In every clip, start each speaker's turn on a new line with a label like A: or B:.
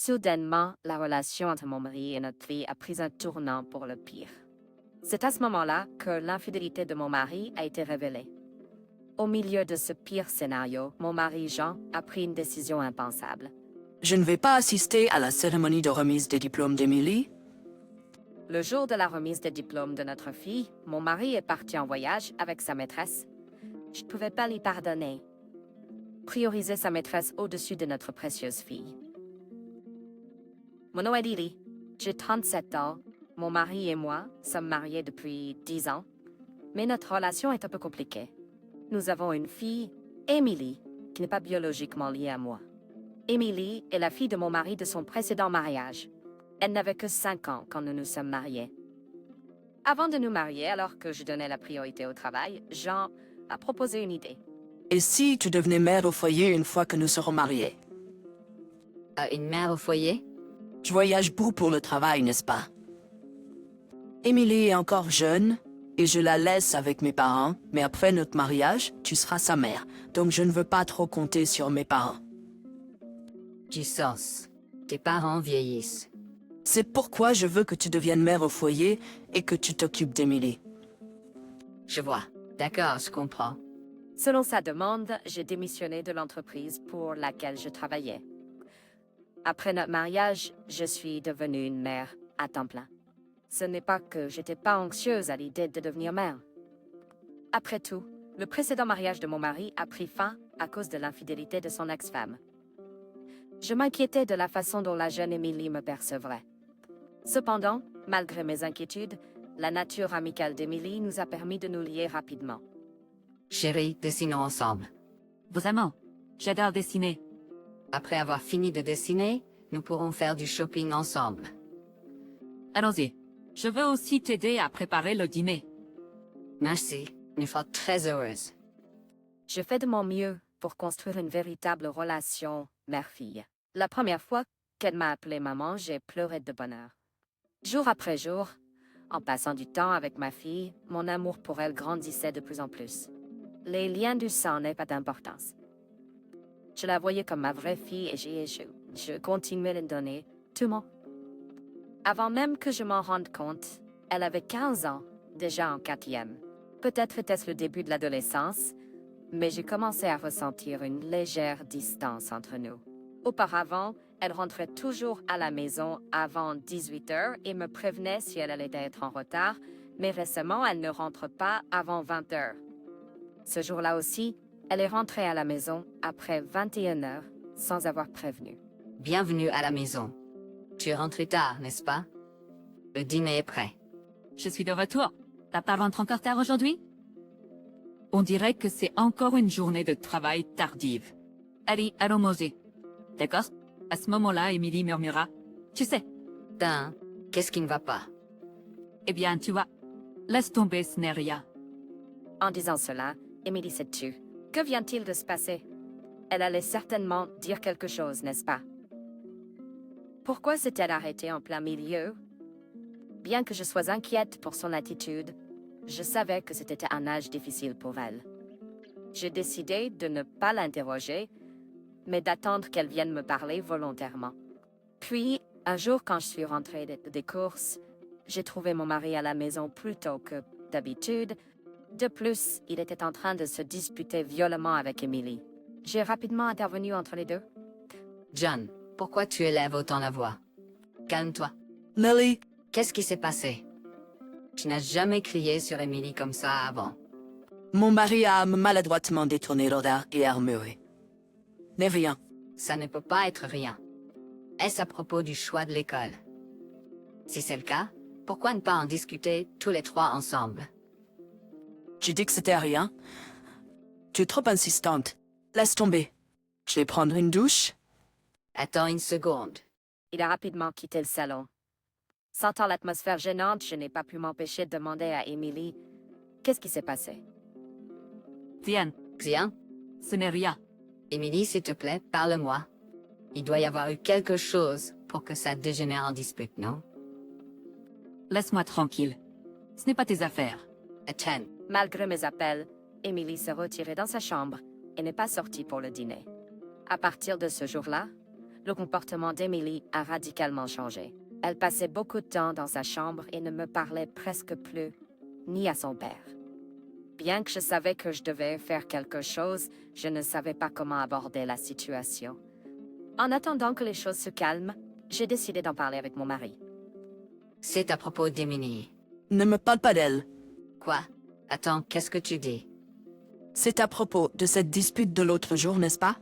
A: Soudainement, la relation entre mon mari et notre fille a pris un tournant pour le pire. C'est à ce moment-là que l'infidélité de mon mari a été révélée. Au milieu de ce pire scénario, mon mari Jean a pris une décision impensable.
B: Je ne vais pas assister à la cérémonie de remise des diplômes d'Emily.
A: Le jour de la remise des diplômes de notre fille, mon mari est parti en voyage avec sa maîtresse. Je ne pouvais pas lui pardonner. Prioriser sa maîtresse au-dessus de notre précieuse fille. Mon nom est Lily. J'ai 37 ans. Mon mari et moi sommes mariés depuis 10 ans. Mais notre relation est un peu compliquée. Nous avons une fille, Emily, qui n'est pas biologiquement liée à moi. Emily est la fille de mon mari de son précédent mariage. Elle n'avait que 5 ans quand nous nous sommes mariés. Avant de nous marier, alors que je donnais la priorité au travail, Jean a proposé une idée.
B: Et si tu devenais mère au foyer une fois que nous serons mariés?
C: Une mère au foyer?
B: Tu voyages beaucoup pour le travail, n'est-ce pas? Emily est encore jeune, et je la laisse avec mes parents, mais après notre mariage, tu seras sa mère, donc je ne veux pas trop compter sur mes parents.
C: Du sens. Tes parents vieillissent.
B: C'est pourquoi je veux que tu deviennes mère au foyer et que tu t'occupes d'Emily.
C: Je vois. D'accord, je comprends.
A: Selon sa demande, j'ai démissionné de l'entreprise pour laquelle je travaillais. Après notre mariage, je suis devenue une mère à temps plein. Ce n'est pas que j'étais pas anxieuse à l'idée de devenir mère. Après tout, le précédent mariage de mon mari a pris fin à cause de l'infidélité de son ex-femme. Je m'inquiétais de la façon dont la jeune Émilie me percevrait. Cependant, malgré mes inquiétudes, la nature amicale d'Émilie nous a permis de nous lier rapidement.
C: Chérie, dessinons ensemble.
D: Vraiment, j'adore dessiner.
C: Après avoir fini de dessiner, nous pourrons faire du shopping ensemble.
D: Allons-y. Je veux aussi t'aider à préparer le dîner.
C: Merci, nous sommes très heureuses.
A: Je fais de mon mieux pour construire une véritable relation mère-fille. La première fois qu'elle m'a appelée maman, j'ai pleuré de bonheur. Jour après jour, en passant du temps avec ma fille, mon amour pour elle grandissait de plus en plus. Les liens du sang n'avaient pas d'importance. Je la voyais comme ma vraie fille et je continuais de donner tout mon. Avant même que je m'en rende compte, elle avait 15 ans, déjà en 4e. Peut-être était-ce le début de l'adolescence, mais j'ai commencé à ressentir une légère distance entre nous. Auparavant, elle rentrait toujours à la maison avant 18 heures et me prévenait si elle allait être en retard, mais récemment, elle ne rentre pas avant 20 heures. Ce jour-là aussi, elle est rentrée à la maison après 21 heures sans avoir prévenu.
C: Bienvenue à la maison. Tu es rentré tard, n'est-ce pas? Le dîner est prêt.
D: Je suis de retour. Papa rentre encore tard aujourd'hui? On dirait que c'est encore une journée de travail tardive. Allez, allons manger. D'accord? À ce moment-là, Emily murmura. Tu sais,
C: Qu'est-ce qui ne va pas?
D: eh bien, tu vois. Laisse tomber, ce n'est rien.
A: En disant cela, Émilie s'est tue. Que vient-il de se passer? Elle allait certainement dire quelque chose, n'est-ce pas? Pourquoi s'est-elle arrêtée en plein milieu? Bien que je sois inquiète pour son attitude, je savais que c'était un âge difficile pour elle. J'ai décidé de ne pas l'interroger, mais d'attendre qu'elle vienne me parler volontairement. Puis, un jour quand je suis rentrée des courses, j'ai trouvé mon mari à la maison plus tôt que d'habitude. De plus, il était en train de se disputer violemment avec Emily. J'ai rapidement intervenu entre les deux.
C: John, pourquoi tu élèves autant la voix? Calme-toi.
B: Nelly,
C: Qu'est-ce qui s'est passé? Tu n'as jamais crié sur Emily comme ça avant.
B: mon mari a maladroitement détourné l'odeur et a murmuré. N'est rien.
C: Ça ne peut pas être rien. Est-ce à propos du choix de l'école? Si c'est le cas, pourquoi ne pas en discuter tous les trois ensemble?
B: Tu dis que c'était rien? Tu es trop insistante. Laisse tomber. Je vais prendre une douche.
C: Attends une seconde.
A: Il a rapidement quitté le salon. Sentant l'atmosphère gênante, je n'ai pas pu m'empêcher de demander à Emily qu'est-ce qui s'est passé.
D: Viens,
C: Xian,
D: ce n'est rien.
C: Emily, s'il te plaît, parle-moi. Il doit y avoir eu quelque chose pour que ça dégénère en dispute, non?
D: Laisse-moi tranquille. Ce n'est pas tes affaires.
C: Attends.
A: Malgré mes appels, Emily s'est retirée dans sa chambre et n'est pas sortie pour le dîner. À partir de ce jour-là, le comportement d'Emily a radicalement changé. Elle passait beaucoup de temps dans sa chambre et ne me parlait presque plus, ni à son père. Bien que je savais que je devais faire quelque chose, je ne savais pas comment aborder la situation. En attendant que les choses se calment, j'ai décidé d'en parler avec mon mari.
C: C'est à propos d'Emily.
B: Ne me parle pas d'elle.
C: Quoi? Attends, qu'est-ce que tu dis?
B: C'est à propos de cette dispute de l'autre jour, n'est-ce pas?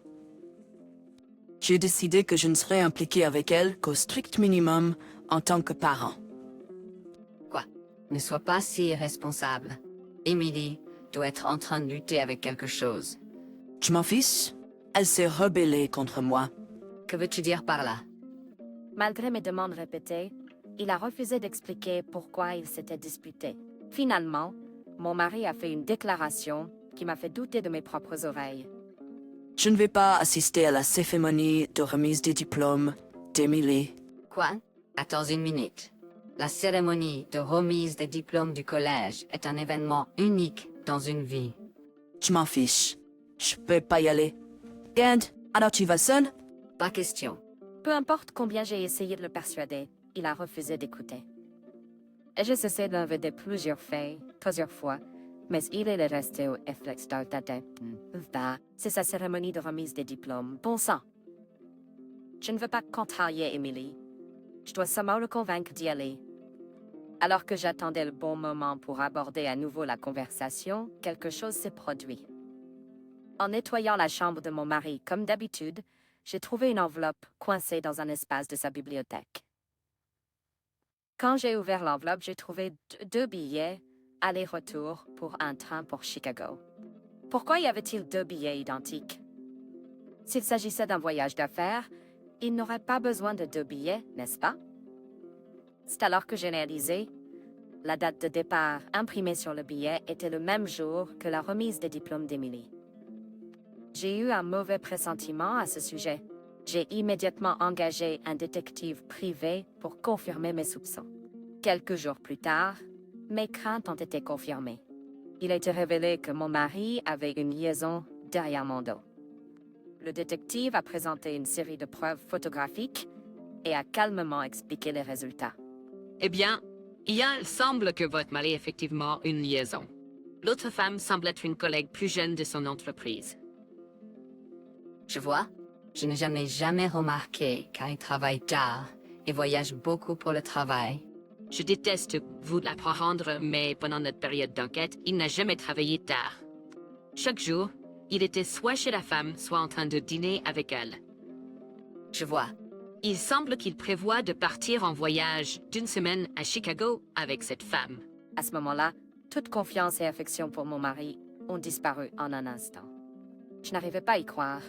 B: J'ai décidé que je ne serais impliqué avec elle qu'au strict minimum en tant que parent.
C: Quoi? Ne sois pas si irresponsable. Emily doit être en train de lutter avec quelque chose.
B: Je m'en fiche. Elle s'est rebellée contre moi.
C: Que veux-tu dire par là?
A: Malgré mes demandes répétées, il a refusé d'expliquer pourquoi il s'était disputé. Finalement, mon mari a fait une déclaration qui m'a fait douter de mes propres oreilles.
B: Je ne vais pas assister à la cérémonie de remise des diplômes d'Emily.
C: Quoi? Attends une minute. La cérémonie de remise des diplômes du collège est un événement unique dans une vie.
B: Je m'en fiche. Je peux pas y aller. Gand, alors tu vas seul?
C: Pas question.
A: Peu importe combien j'ai essayé de le persuader, il a refusé d'écouter. Et je cessé d'inviter plusieurs fois, mais il est resté au réflexe d'arrêter. C'est sa cérémonie de remise des diplômes. Bon sang. Je ne veux pas contrarier Emily. Je dois seulement le convaincre d'y aller. Alors que j'attendais le bon moment pour aborder à nouveau la conversation, quelque chose s'est produit. En nettoyant la chambre de mon mari, comme d'habitude, j'ai trouvé une enveloppe coincée dans un espace de sa bibliothèque. Quand j'ai ouvert l'enveloppe, j'ai trouvé deux billets aller-retour pour un train pour Chicago. Pourquoi y avait-il deux billets identiques? S'il s'agissait d'un voyage d'affaires, il n'aurait pas besoin de deux billets, n'est-ce pas? C'est alors que j'ai réalisé, la date de départ imprimée sur le billet était le même jour que la remise des diplômes d'Emily. J'ai eu un mauvais pressentiment à ce sujet. J'ai immédiatement engagé un détective privé pour confirmer mes soupçons. Quelques jours plus tard, mes craintes ont été confirmées. Il a été révélé que mon mari avait une liaison derrière mon dos. Le détective a présenté une série de preuves photographiques et a calmement expliqué les résultats.
E: Eh bien, il semble que votre mari ait effectivement une liaison. L'autre femme semble être une collègue plus jeune de son entreprise.
C: Je vois, je n'ai jamais remarqué car il travaille tard et voyage beaucoup pour le travail.
E: Je déteste vous l'apprendre, mais pendant notre période d'enquête, il n'a jamais travaillé tard. Chaque jour, il était soit chez la femme, soit en train de dîner avec elle.
C: Je vois.
E: Il semble qu'il prévoit de partir en voyage d'une semaine à Chicago avec cette femme.
A: À ce moment-là, toute confiance et affection pour mon mari ont disparu en un instant. Je n'arrivais pas à y croire.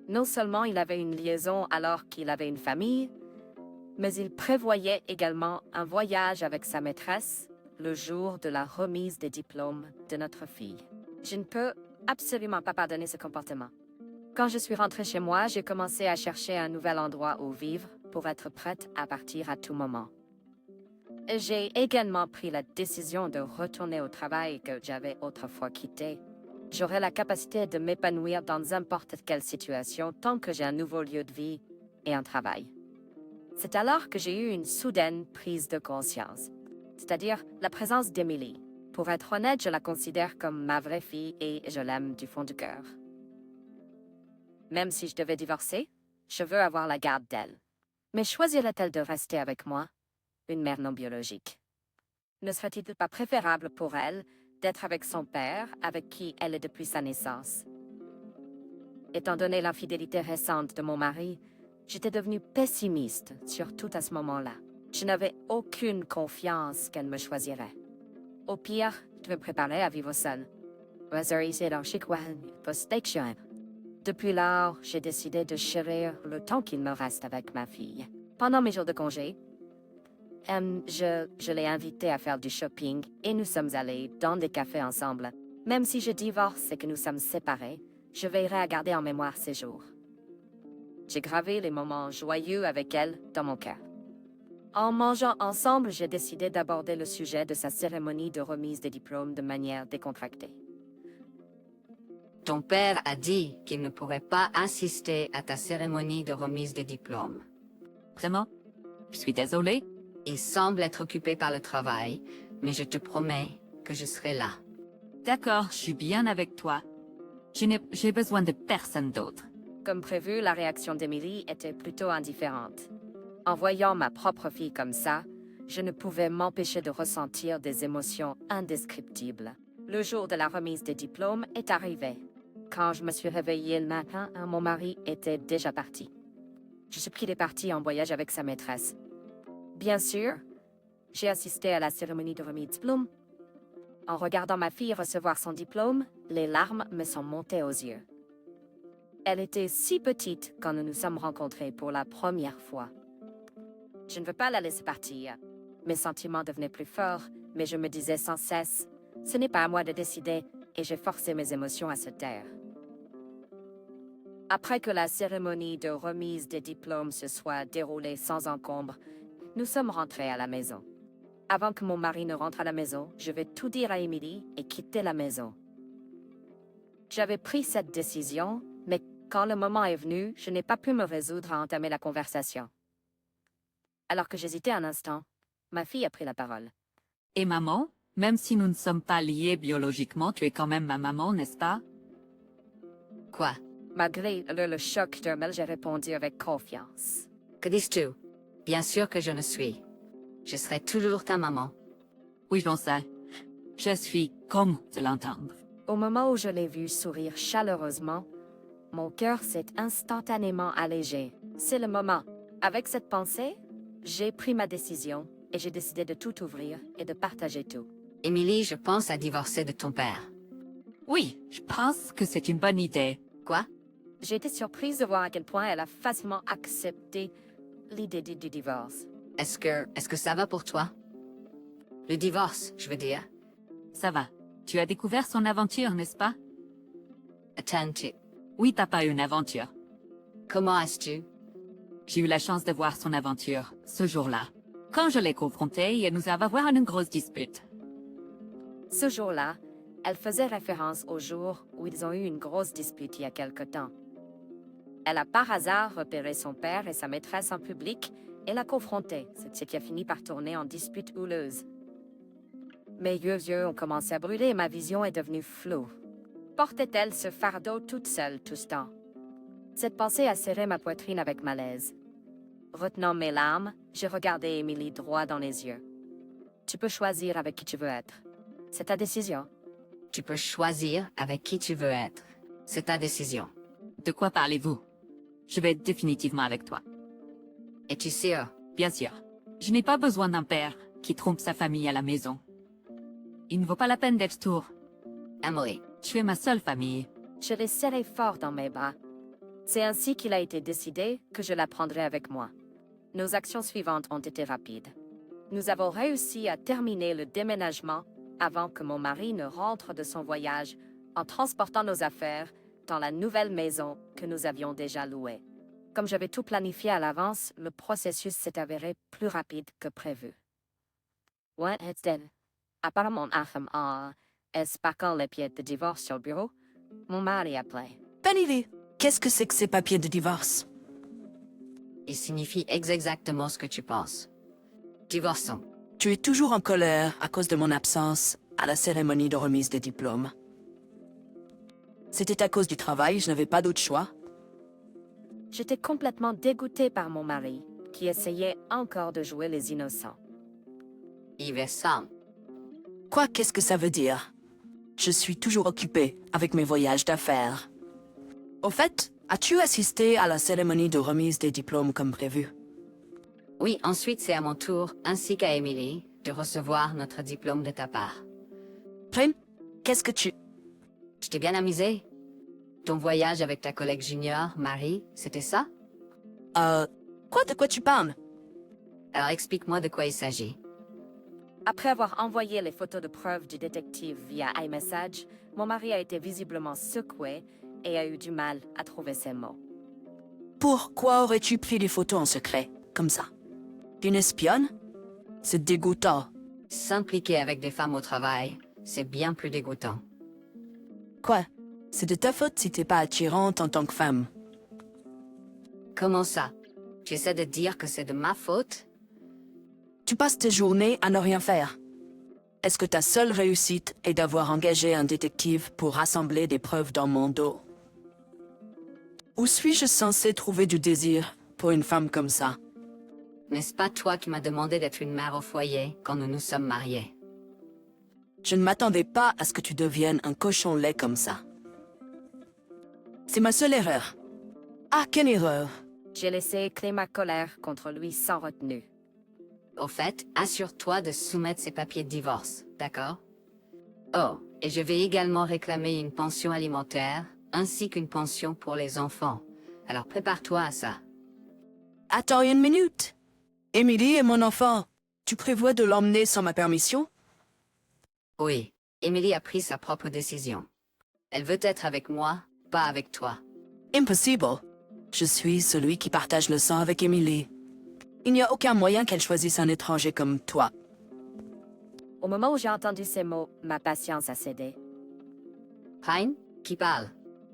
A: Non seulement il avait une liaison alors qu'il avait une famille, mais il prévoyait également un voyage avec sa maîtresse le jour de la remise des diplômes de notre fille. Je ne peux absolument pas pardonner ce comportement. Quand je suis rentrée chez moi, j'ai commencé à chercher un nouvel endroit où vivre pour être prête à partir à tout moment. J'ai également pris la décision de retourner au travail que j'avais autrefois quitté. J'aurai la capacité de m'épanouir dans n'importe quelle situation tant que j'ai un nouveau lieu de vie et un travail. C'est alors que j'ai eu une soudaine prise de conscience, c'est-à-dire la présence d'Emily. Pour être honnête, je la considère comme ma vraie fille et je l'aime du fond du cœur. Même si je devais divorcer, je veux avoir la garde d'elle. Mais choisirait-elle de rester avec moi, une mère non biologique? Ne serait-il pas préférable pour elle d'être avec son père, avec qui elle est depuis sa naissance? Étant donné l'infidélité récente de mon mari, j'étais devenue pessimiste, surtout à ce moment-là. Je n'avais aucune confiance qu'elle me choisirait. Au pire, je me préparais à vivre seule. Depuis lors, j'ai décidé de chérir le temps qu'il me reste avec ma fille. Pendant mes jours de congé, je l'ai invitée à faire du shopping et nous sommes allés dans des cafés ensemble. Même si je divorce et que nous sommes séparés, je veillerai à garder en mémoire ces jours. J'ai gravé les moments joyeux avec elle dans mon cœur. En mangeant ensemble, j'ai décidé d'aborder le sujet de sa cérémonie de remise des diplômes de manière décontractée.
C: Ton père a dit qu'il ne pourrait pas assister à ta cérémonie de remise des diplômes.
D: Vraiment? Je suis désolée.
C: Il semble être occupé par le travail, mais je te promets que je serai là.
D: D'accord, je suis bien avec toi. J'ai besoin de personne d'autre.
A: Comme prévu, la réaction d'Emily était plutôt indifférente. En voyant ma propre fille comme ça, je ne pouvais m'empêcher de ressentir des émotions indescriptibles. Le jour de la remise des diplômes est arrivé. Quand je me suis réveillée le matin, mon mari était déjà parti. Je suis qu'il est parti en voyage avec sa maîtresse. Bien sûr, j'ai assisté à la cérémonie de remise de diplôme. En regardant ma fille recevoir son diplôme, les larmes me sont montées aux yeux. Elle était si petite quand nous nous sommes rencontrés pour la première fois. Je ne veux pas la laisser partir. Mes sentiments devenaient plus forts, mais je me disais sans cesse, ce n'est pas à moi de décider, et j'ai forcé mes émotions à se taire. Après que la cérémonie de remise des diplômes se soit déroulée sans encombre, nous sommes rentrés à la maison. Avant que mon mari ne rentre à la maison, je vais tout dire à Emily et quitter la maison. J'avais pris cette décision, mais quand le moment est venu, je n'ai pas pu me résoudre à entamer la conversation. Alors que j'hésitais un instant, ma fille a pris la parole.
D: Et maman, même si nous ne sommes pas liés biologiquement, tu es quand même ma maman, n'est-ce pas?
C: Quoi?
A: Malgré le choc d'Hermel, j'ai répondu avec confiance.
C: Que dis-tu? Bien sûr que je le suis. Je serai toujours ta maman.
D: Oui, j'en sais. Je suis comme de l'entendre.
A: Au moment où je l'ai vue sourire chaleureusement, mon cœur s'est instantanément allégé. C'est le moment. Avec cette pensée, j'ai pris ma décision et j'ai décidé de tout ouvrir et de partager tout.
C: Émilie, je pense à divorcer de ton père.
D: Oui, je pense que c'est une bonne idée.
C: Quoi?
A: J'ai été surprise de voir à quel point elle a facilement accepté l'idée du divorce.
C: Est-ce que ça va pour toi? Le divorce, je veux dire.
D: Ça va. Tu as découvert son aventure, n'est-ce pas?
C: Attends-tu.
D: Oui, t'as pas eu une aventure.
C: Comment as-tu?
D: J'ai eu la chance de voir son aventure, ce jour-là. Quand je l'ai confrontée, nous avons avoir une grosse dispute.
A: Ce jour-là, elle faisait référence au jour où ils ont eu une grosse dispute il y a quelque temps. Elle a par hasard repéré son père et sa maîtresse en public et l'a confronté, ce qui a fini par tourner en dispute houleuse. Mes yeux ont commencé à brûler et ma vision est devenue floue. Portait-elle ce fardeau toute seule tout ce temps? Cette pensée a serré ma poitrine avec malaise. Retenant mes larmes, j'ai regardé Emily droit dans les yeux. Tu peux choisir avec qui tu veux être. C'est ta décision.
C: Tu peux choisir avec qui tu veux être. C'est ta décision.
D: De quoi parlez-vous? Je vais être définitivement avec toi.
C: Es-tu sûr?
D: Bien sûr. Je n'ai pas besoin d'un père qui trompe sa famille à la maison. Il ne vaut pas la peine d'être tour.
C: Emily.
D: Tu es ma seule famille.
A: Je l'ai serré fort dans mes bras. C'est ainsi qu'il a été décidé que je la prendrai avec moi. Nos actions suivantes ont été rapides. Nous avons réussi à terminer le déménagement avant que mon mari ne rentre de son voyage en transportant nos affaires dans la nouvelle maison que nous avions déjà louée. Comme j'avais tout planifié à l'avance, le processus s'est avéré plus rapide que prévu. Ouais, apparemment, espacant les pieds de divorce sur le bureau, mon mari appelait.
B: Penny, qu'est-ce que c'est que ces papiers de divorce?
C: Il signifie exactement ce que tu penses. Divorçons.
B: Tu es toujours en colère à cause de mon absence à la cérémonie de remise des diplômes. C'était à cause du travail, je n'avais pas d'autre choix.
A: J'étais complètement dégoûtée par mon mari, qui essayait encore de jouer les innocents.
C: Yves Sam.
B: Quoi, qu'est-ce que ça veut dire? Je suis toujours occupée avec mes voyages d'affaires. Au fait, as-tu assisté à la cérémonie de remise des diplômes comme prévu?
C: Oui, ensuite c'est à mon tour, ainsi qu'à Emily, de recevoir notre diplôme de ta part.
B: Prim, qu'est-ce que tu...
C: Je t'ai bien amusé? Ton voyage avec ta collègue junior, Marie, c'était ça?
B: Quoi, de quoi tu parles?
C: Alors explique-moi de quoi il s'agit.
A: Après avoir envoyé les photos de preuve du détective via iMessage, mon mari a été visiblement secoué et a eu du mal à trouver ses mots.
B: Pourquoi aurais-tu pris des photos en secret, comme ça? Une espionne? C'est dégoûtant.
C: S'impliquer avec des femmes au travail, c'est bien plus dégoûtant.
B: Quoi? C'est de ta faute si t'es pas attirante en tant que femme.
C: Comment ça? Tu essaies de dire que c'est de ma faute?
B: Tu passes tes journées à ne rien faire. Est-ce que ta seule réussite est d'avoir engagé un détective pour rassembler des preuves dans mon dos? Où suis-je censé trouver du désir pour une femme comme ça?
C: N'est-ce pas toi qui m'as demandé d'être une mère au foyer quand nous nous sommes mariés?
B: Je ne m'attendais pas à ce que tu deviennes un cochon laid comme ça. C'est ma seule erreur. Ah, quelle erreur!
A: J'ai laissé éclater ma colère contre lui sans retenue.
C: Au fait, assure-toi de soumettre ces papiers de divorce, d'accord? Oh, et je vais également réclamer une pension alimentaire, ainsi qu'une pension pour les enfants. Alors prépare-toi à ça.
B: Attends une minute. Emily est mon enfant. Tu prévois de l'emmener sans ma permission?
C: Oui, Emily a pris sa propre décision. Elle veut être avec moi, pas avec toi.
B: Impossible. Je suis celui qui partage le sang avec Emily. Il n'y a aucun moyen qu'elle choisisse un étranger comme toi.
A: Au moment où j'ai entendu ces mots, ma patience a cédé.
C: Hein? Qui parle?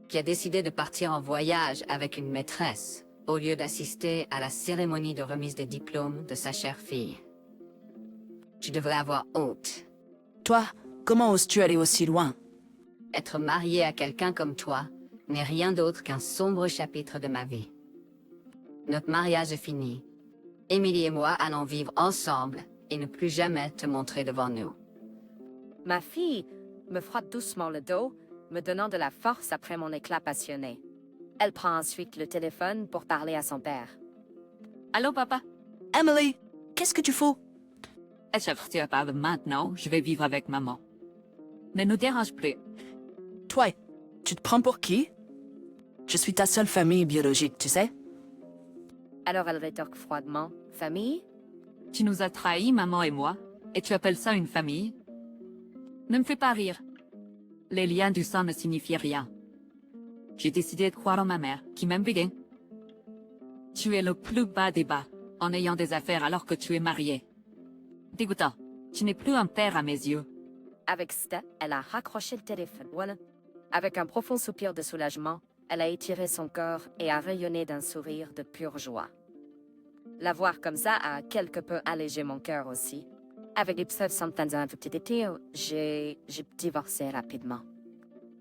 C: Qui a décidé de partir en voyage avec une maîtresse, au lieu d'assister à la cérémonie de remise des diplômes de sa chère fille. Tu devrais avoir honte.
B: Toi, comment oses-tu aller aussi loin?
C: Être marié à quelqu'un comme toi n'est rien d'autre qu'un sombre chapitre de ma vie. Notre mariage est fini. Emily et moi allons vivre ensemble et ne plus jamais te montrer devant nous.
A: Ma fille me frotte doucement le dos, me donnant de la force après mon éclat passionné. Elle prend ensuite le téléphone pour parler à son père.
D: Allô, papa?
B: Emily, qu'est-ce que tu fais?
D: Chef, tu parles maintenant, je vais vivre avec maman. Ne nous dérange plus.
B: Toi, tu te prends pour qui? Je suis ta seule famille biologique, tu sais?
A: Alors elle rétorque froidement. Famille?
D: Tu nous as trahis, maman et moi, et tu appelles ça une famille? Ne me fais pas rire. Les liens du sang ne signifient rien. J'ai décidé de croire en ma mère, qui m'aime bien. Tu es le plus bas des bas, en ayant des affaires alors que tu es marié. Dégoûtant, tu n'es plus un père à mes yeux.
A: Avec ça, elle a raccroché le téléphone. Voilà. Avec un profond soupir de soulagement, elle a étiré son corps et a rayonné d'un sourire de pure joie. La voir comme ça a quelque peu allégé mon cœur aussi. Avec les preuves certaines infidélités, j'ai divorcé rapidement.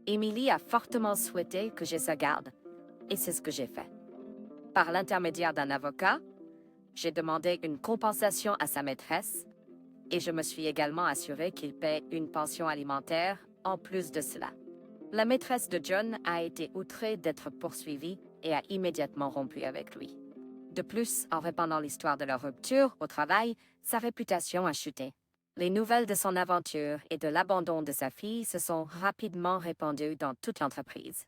A: Emily a fortement souhaité que je sa garde, et c'est ce que j'ai fait. Par l'intermédiaire d'un avocat, j'ai demandé une compensation à sa maîtresse, et je me suis également assuré qu'il paie une pension alimentaire en plus de cela. La maîtresse de John a été outrée d'être poursuivie et a immédiatement rompu avec lui. De plus, en répandant l'histoire de leur rupture au travail, sa réputation a chuté. Les nouvelles de son aventure et de l'abandon de sa fille se sont rapidement répandues dans toute l'entreprise.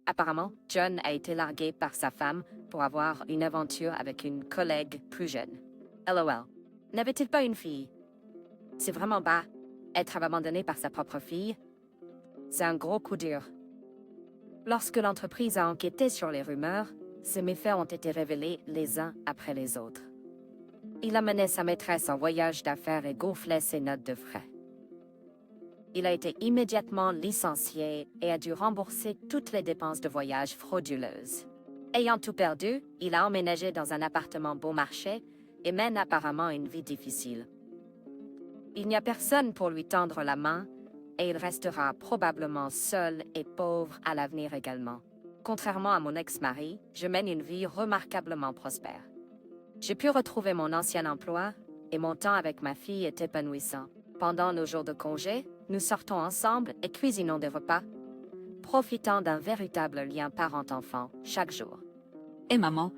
A: Apparemment, John a été largué par sa femme pour avoir une aventure avec une collègue plus jeune. LOL. N'avait-il pas une fille? C'est vraiment bas. Être abandonné par sa propre fille, c'est un gros coup dur. Lorsque l'entreprise a enquêté sur les rumeurs, ces méfaits ont été révélés les uns après les autres. Il a mené sa maîtresse en voyage d'affaires et gonflait ses notes de frais. Il a été immédiatement licencié et a dû rembourser toutes les dépenses de voyage frauduleuses. Ayant tout perdu, il a emménagé dans un appartement bon marché et mène apparemment une vie difficile. Il n'y a personne pour lui tendre la main et il restera probablement seul et pauvre à l'avenir également. Contrairement à mon ex-mari, je mène une vie remarquablement prospère. J'ai pu retrouver mon ancien emploi et mon temps avec ma fille est épanouissant. Pendant nos jours de congé, nous sortons ensemble et cuisinons des repas, profitant d'un véritable lien parent-enfant chaque jour.
D: Et maman,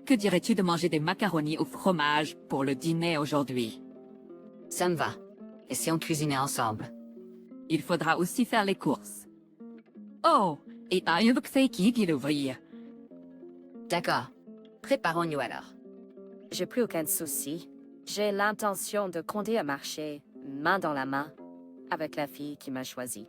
D: que dirais-tu de manger des macaronis au fromage pour le dîner aujourd'hui?
C: Ça me va. Et si on cuisinait ensemble?
D: Il faudra aussi faire les courses. Oh, et t'as un c'est qui l'ouvrir?
C: D'accord. Préparons-nous alors.
A: J'ai plus aucun souci. J'ai l'intention de conduire à marcher, main dans la main, avec la fille qui m'a choisi.